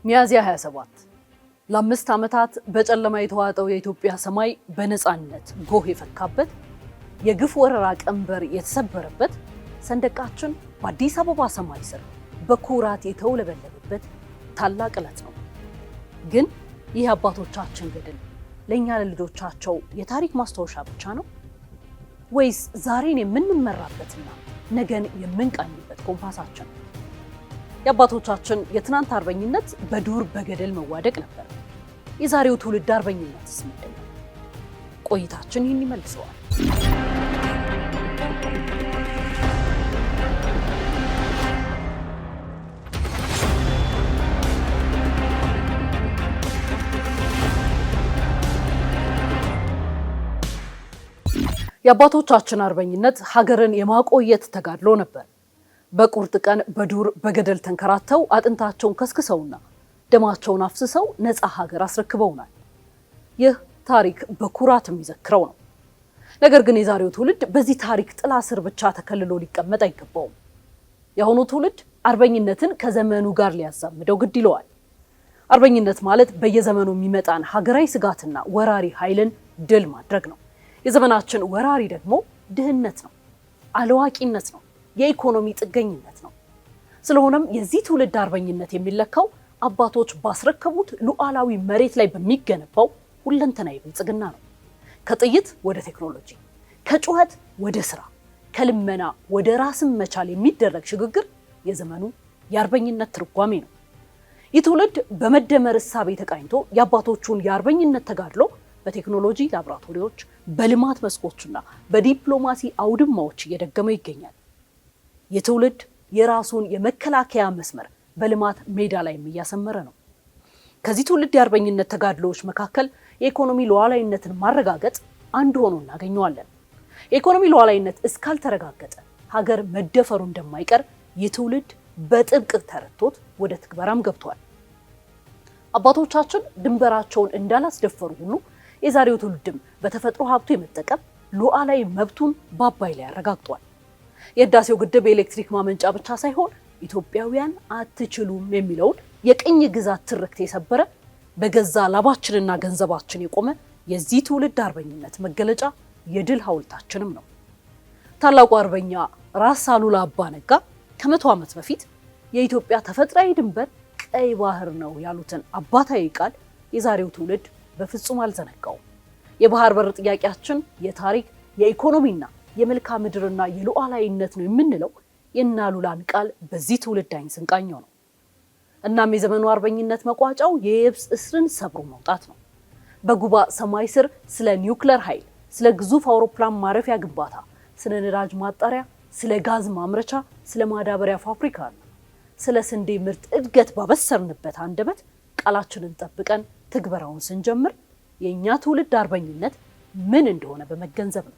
ሚያዝያ 27 ለአምስት ዓመታት በጨለማ የተዋጠው የኢትዮጵያ ሰማይ በነፃነት ጎህ የፈካበት የግፍ ወረራ ቀንበር የተሰበረበት ሰንደቃችን በአዲስ አበባ ሰማይ ስር በኩራት የተውለበለበበት ታላቅ ዕለት ነው። ግን ይህ አባቶቻችን ገድል ለእኛ ለልጆቻቸው የታሪክ ማስታወሻ ብቻ ነው ወይስ ዛሬን የምንመራበትና ነገን የምንቃኝበት ኮምፓሳችን? የአባቶቻችን የትናንት አርበኝነት በዱር በገደል መዋደቅ ነበር። የዛሬው ትውልድ አርበኝነትስ ምንድን ነው? ቆይታችን ይህን ይመልሰዋል። የአባቶቻችን አርበኝነት ሀገርን የማቆየት ተጋድሎ ነበር። በቁርጥ ቀን በዱር በገደል ተንከራተው አጥንታቸውን ከስክሰውና ደማቸውን አፍስሰው ነፃ ሀገር አስረክበውናል። ይህ ታሪክ በኩራት የሚዘክረው ነው። ነገር ግን የዛሬው ትውልድ በዚህ ታሪክ ጥላ ስር ብቻ ተከልሎ ሊቀመጥ አይገባውም። የአሁኑ ትውልድ አርበኝነትን ከዘመኑ ጋር ሊያዛምደው ግድ ይለዋል። አርበኝነት ማለት በየዘመኑ የሚመጣን ሀገራዊ ስጋትና ወራሪ ኃይልን ድል ማድረግ ነው። የዘመናችን ወራሪ ደግሞ ድህነት ነው፣ አለዋቂነት ነው፣ የኢኮኖሚ ጥገኝነት ነው። ስለሆነም የዚህ ትውልድ አርበኝነት የሚለካው አባቶች ባስረከቡት ሉዓላዊ መሬት ላይ በሚገነባው ሁለንተናዊ ብልጽግና ነው። ከጥይት ወደ ቴክኖሎጂ፣ ከጩኸት ወደ ስራ፣ ከልመና ወደ ራስን መቻል የሚደረግ ሽግግር የዘመኑ የአርበኝነት ትርጓሜ ነው። ይህ ትውልድ በመደመር እሳቤ ተቃኝቶ የአባቶቹን የአርበኝነት ተጋድሎ በቴክኖሎጂ ላቦራቶሪዎች፣ በልማት መስኮችና በዲፕሎማሲ አውድማዎች እየደገመው ይገኛል። የትውልድ የራሱን የመከላከያ መስመር በልማት ሜዳ ላይ እያሰመረ ነው። ከዚህ ትውልድ የአርበኝነት ተጋድሎዎች መካከል የኢኮኖሚ ሉዓላዊነትን ማረጋገጥ አንዱ ሆኖ እናገኘዋለን። የኢኮኖሚ ሉዓላዊነት እስካልተረጋገጠ ሀገር መደፈሩ እንደማይቀር ይህ ትውልድ በጥብቅ ተረድቶት ወደ ትግበራም ገብቷል። አባቶቻችን ድንበራቸውን እንዳላስደፈሩ ሁሉ የዛሬው ትውልድም በተፈጥሮ ሀብቱ የመጠቀም ሉዓላዊ መብቱን በአባይ ላይ አረጋግጧል። የህዳሴው ግድብ የኤሌክትሪክ ማመንጫ ብቻ ሳይሆን ኢትዮጵያውያን አትችሉም የሚለውን የቅኝ ግዛት ትርክት የሰበረ በገዛ ላባችንና ገንዘባችን የቆመ የዚህ ትውልድ አርበኝነት መገለጫ የድል ሐውልታችንም ነው። ታላቁ አርበኛ ራስ አሉላ አባ ነጋ ከ100 ዓመት በፊት የኢትዮጵያ ተፈጥሯዊ ድንበር ቀይ ባህር ነው ያሉትን አባታዊ ቃል የዛሬው ትውልድ በፍጹም አልዘነጋውም። የባህር በር ጥያቄያችን የታሪክ የኢኮኖሚና የመልክዓ ምድርና የሉዓላዊነት ነው የምንለው የእነ አሉላን ቃል በዚህ ትውልድ አይን ስንቃኘው ነው። እናም የዘመኑ አርበኝነት መቋጫው የየብስ እስርን ሰብሮ መውጣት ነው። በጉባ ሰማይ ስር ስለ ኒውክለር ኃይል፣ ስለ ግዙፍ አውሮፕላን ማረፊያ ግንባታ፣ ስለ ነዳጅ ማጣሪያ፣ ስለ ጋዝ ማምረቻ፣ ስለ ማዳበሪያ ፋብሪካና ስለ ስንዴ ምርት እድገት ባበሰርንበት አንደበት ቃላችንን ጠብቀን ትግበራውን ስንጀምር የእኛ ትውልድ አርበኝነት ምን እንደሆነ በመገንዘብ ነው።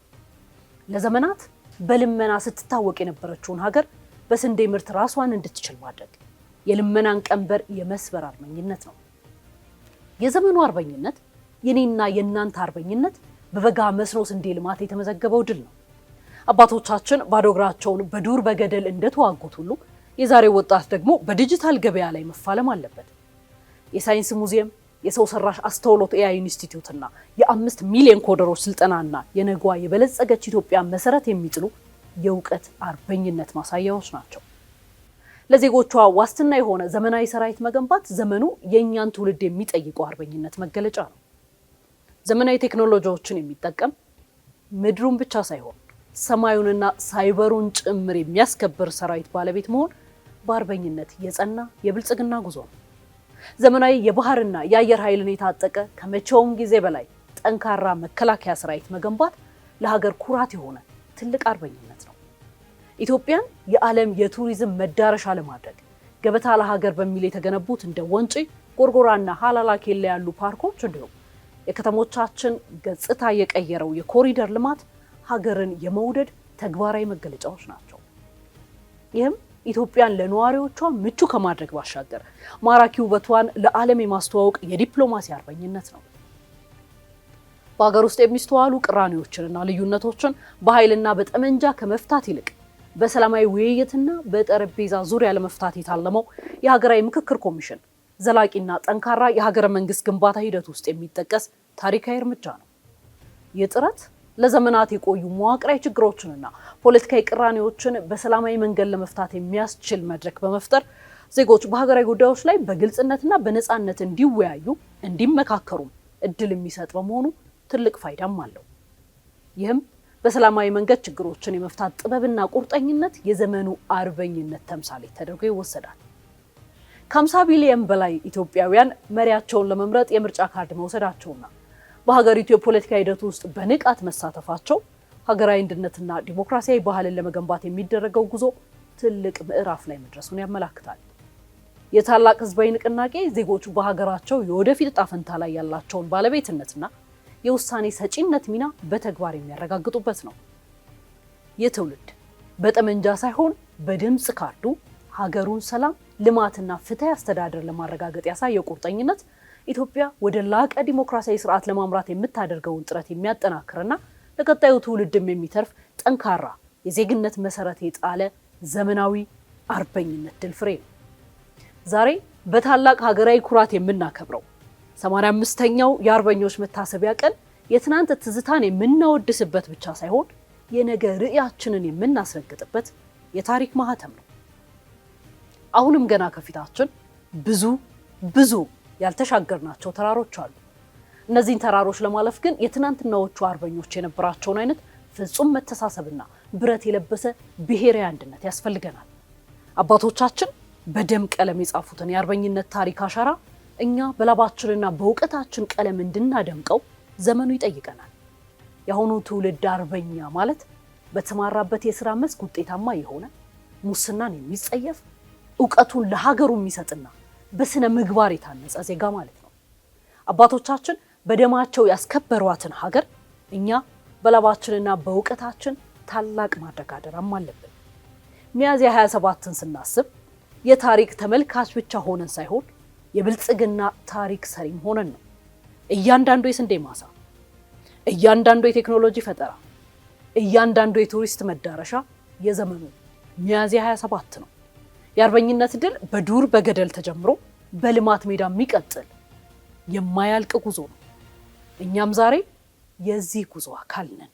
ለዘመናት በልመና ስትታወቅ የነበረችውን ሀገር በስንዴ ምርት ራሷን እንድትችል ማድረግ የልመናን ቀንበር የመስበር አርበኝነት ነው። የዘመኑ አርበኝነት የኔና የእናንተ አርበኝነት በበጋ መስኖ ስንዴ ልማት የተመዘገበው ድል ነው። አባቶቻችን ባዶ እግራቸውን በዱር በገደል እንደተዋጉት ሁሉ የዛሬው ወጣት ደግሞ በዲጂታል ገበያ ላይ መፋለም አለበት። የሳይንስ ሙዚየም፣ የሰው ሰራሽ አስተውሎት ኤአይ ኢንስቲትዩት እና የ5 ሚሊዮን ኮደሮች ስልጠናና የነጓ የበለጸገች ኢትዮጵያ መሰረት የሚጥሉ የእውቀት አርበኝነት ማሳያዎች ናቸው። ለዜጎቿ ዋስትና የሆነ ዘመናዊ ሰራዊት መገንባት ዘመኑ የእኛን ትውልድ የሚጠይቀው አርበኝነት መገለጫ ነው። ዘመናዊ ቴክኖሎጂዎችን የሚጠቀም ምድሩን ብቻ ሳይሆን ሰማዩንና ሳይበሩን ጭምር የሚያስከብር ሰራዊት ባለቤት መሆን በአርበኝነት የጸና የብልጽግና ጉዞ ነው። ዘመናዊ የባህርና የአየር ኃይልን የታጠቀ ከመቼውም ጊዜ በላይ ጠንካራ መከላከያ ሰራዊት መገንባት ለሀገር ኩራት የሆነ ትልቅ አርበኝነት ነው። ኢትዮጵያን የዓለም የቱሪዝም መዳረሻ ለማድረግ ገበታ ለሀገር በሚል የተገነቡት እንደ ወንጪ፣ ጎርጎራና ሀላላ ኬላ ያሉ ፓርኮች እንዲሁም የከተሞቻችን ገጽታ የቀየረው የኮሪደር ልማት ሀገርን የመውደድ ተግባራዊ መገለጫዎች ናቸው። ይህም ኢትዮጵያን ለነዋሪዎቿ ምቹ ከማድረግ ባሻገር ማራኪ ውበቷን ለዓለም የማስተዋወቅ የዲፕሎማሲ አርበኝነት ነው። በሀገር ውስጥ የሚስተዋሉ ቅራኔዎችንና ልዩነቶችን በኃይልና በጠመንጃ ከመፍታት ይልቅ በሰላማዊ ውይይትና በጠረጴዛ ዙሪያ ለመፍታት የታለመው የሀገራዊ ምክክር ኮሚሽን ዘላቂና ጠንካራ የሀገረ መንግስት ግንባታ ሂደት ውስጥ የሚጠቀስ ታሪካዊ እርምጃ ነው። ይህ ጥረት ለዘመናት የቆዩ መዋቅራዊ ችግሮችንና ፖለቲካዊ ቅራኔዎችን በሰላማዊ መንገድ ለመፍታት የሚያስችል መድረክ በመፍጠር ዜጎች በሀገራዊ ጉዳዮች ላይ በግልጽነትና በነፃነት እንዲወያዩ እንዲመካከሩም እድል የሚሰጥ በመሆኑ ትልቅ ፋይዳም አለው። ይህም በሰላማዊ መንገድ ችግሮችን የመፍታት ጥበብና ቁርጠኝነት የዘመኑ አርበኝነት ተምሳሌት ተደርጎ ይወሰዳል። ከ50 ቢሊዮን በላይ ኢትዮጵያውያን መሪያቸውን ለመምረጥ የምርጫ ካርድ መውሰዳቸውና በሀገሪቱ የፖለቲካ ሂደት ውስጥ በንቃት መሳተፋቸው ሀገራዊ አንድነትና ዲሞክራሲያዊ ባህልን ለመገንባት የሚደረገው ጉዞ ትልቅ ምዕራፍ ላይ መድረሱን ያመላክታል። የታላቅ ህዝባዊ ንቅናቄ ዜጎቹ በሀገራቸው የወደፊት ዕጣ ፈንታ ላይ ያላቸውን ባለቤትነትና የውሳኔ ሰጪነት ሚና በተግባር የሚያረጋግጡበት ነው። ይህ ትውልድ በጠመንጃ ሳይሆን በድምፅ ካርዱ ሀገሩን ሰላም፣ ልማትና ፍትሃዊ አስተዳደር ለማረጋገጥ ያሳየው ቁርጠኝነት ኢትዮጵያ ወደ ላቀ ዲሞክራሲያዊ ስርዓት ለማምራት የምታደርገውን ጥረት የሚያጠናክርና ለቀጣዩ ትውልድም የሚተርፍ ጠንካራ የዜግነት መሰረት የጣለ ዘመናዊ አርበኝነት ድል ፍሬ ነው። ዛሬ በታላቅ ሀገራዊ ኩራት የምናከብረው 85ኛው የአርበኞች መታሰቢያ ቀን የትናንት ትዝታን የምናወድስበት ብቻ ሳይሆን የነገ ርዕያችንን የምናስረግጥበት የታሪክ ማህተም ነው። አሁንም ገና ከፊታችን ብዙ ያልተሻገርናቸው ተራሮች አሉ። እነዚህን ተራሮች ለማለፍ ግን የትናንትናዎቹ አርበኞች የነበራቸውን አይነት ፍጹም መተሳሰብና ብረት የለበሰ ብሔራዊ አንድነት ያስፈልገናል። አባቶቻችን በደም ቀለም የጻፉትን የአርበኝነት ታሪክ አሻራ እኛ በላባችንና በእውቀታችን ቀለም እንድናደምቀው ዘመኑ ይጠይቀናል። የአሁኑ ትውልድ አርበኛ ማለት በተማራበት የሥራ መስክ ውጤታማ የሆነ ሙስናን የሚጸየፍ እውቀቱን ለሀገሩ የሚሰጥና በስነ ምግባር የታነጸ ዜጋ ማለት ነው። አባቶቻችን በደማቸው ያስከበሯትን ሀገር እኛ በላባችንና በእውቀታችን ታላቅ ማድረግ አደራም አለብን። ሚያዝያ 27ን ስናስብ የታሪክ ተመልካች ብቻ ሆነን ሳይሆን የብልጽግና ታሪክ ሰሪም ሆነን ነው። እያንዳንዱ የስንዴ ማሳ፣ እያንዳንዱ የቴክኖሎጂ ፈጠራ፣ እያንዳንዱ የቱሪስት መዳረሻ የዘመኑ ሚያዝያ 27 ነው። የአርበኝነት ድል በዱር በገደል ተጀምሮ በልማት ሜዳ የሚቀጥል የማያልቅ ጉዞ ነው። እኛም ዛሬ የዚህ ጉዞ አካል ነን።